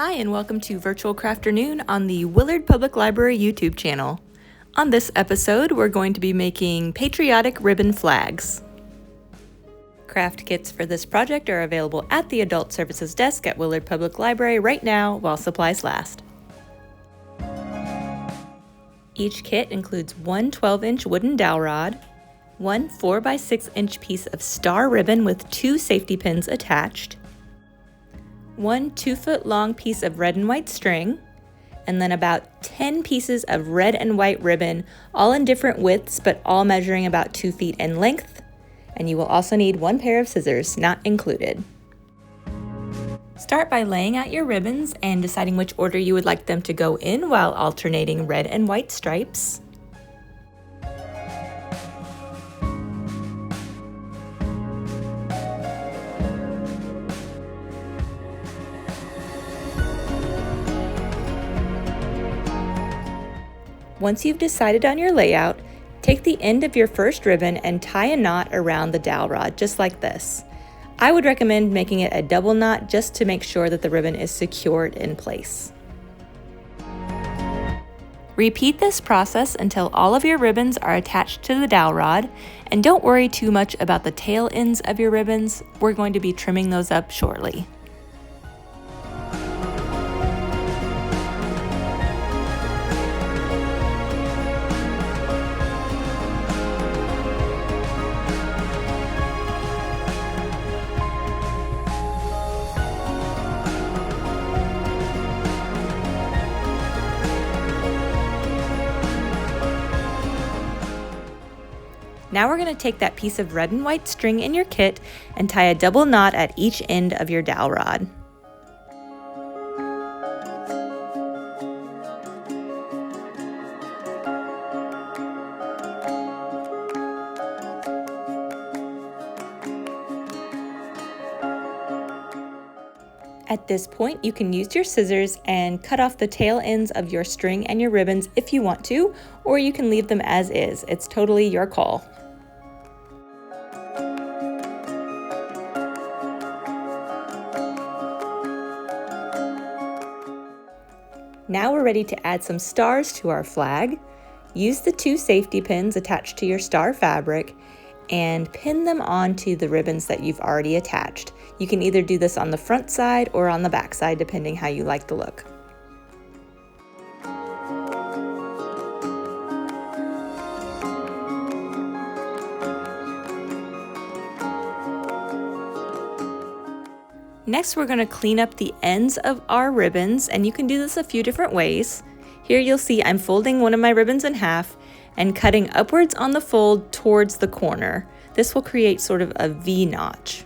Hi and welcome to Virtual Crafternoon on the Willard Public Library YouTube channel. On this episode, we're going to be making patriotic ribbon flags. Craft kits for this project are available at the Adult Services desk at Willard Public Library right now while supplies last. Each kit includes one 12-inch wooden dowel rod, one 4x6-inch piece of star ribbon with 2 safety pins attached, one 2-foot long piece of red and white string, and then about 10 pieces of red and white ribbon, all in different widths but all measuring about 2 feet in length, and you will also need 1 pair of scissors, not included. Start by laying out your ribbons and deciding which order you would like them to go in while alternating red and white stripes. Once you've decided on your layout, take the end of your first ribbon and tie a knot around the dowel rod, just like this. I would recommend making it a double knot just to make sure that the ribbon is secured in place. Repeat this process until all of your ribbons are attached to the dowel rod, and don't worry too much about the tail ends of your ribbons. We're going to be trimming those up shortly. Now we're going to take that piece of red and white string in your kit and tie a double knot at each end of your dowel rod. At this point, you can use your scissors and cut off the tail ends of your string and your ribbons if you want to, or you can leave them as is. It's totally your call. Now we're ready to add some stars to our flag. Use the 2 safety pins attached to your star fabric and pin them onto the ribbons that you've already attached. You can either do this on the front side or on the back side, depending how you like the look. Next, we're going to clean up the ends of our ribbons, and you can do this a few different ways. Here you'll see I'm folding one of my ribbons in half and cutting upwards on the fold towards the corner. This will create sort of a V notch.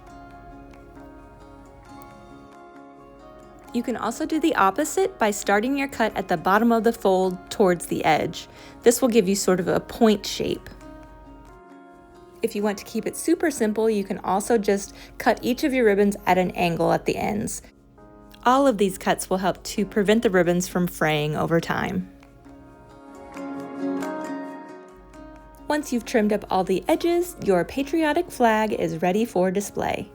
You can also do the opposite by starting your cut at the bottom of the fold towards the edge. This will give you sort of a point shape. If you want to keep it super simple, you can also just cut each of your ribbons at an angle at the ends. All of these cuts will help to prevent the ribbons from fraying over time. Once you've trimmed up all the edges, your patriotic flag is ready for display.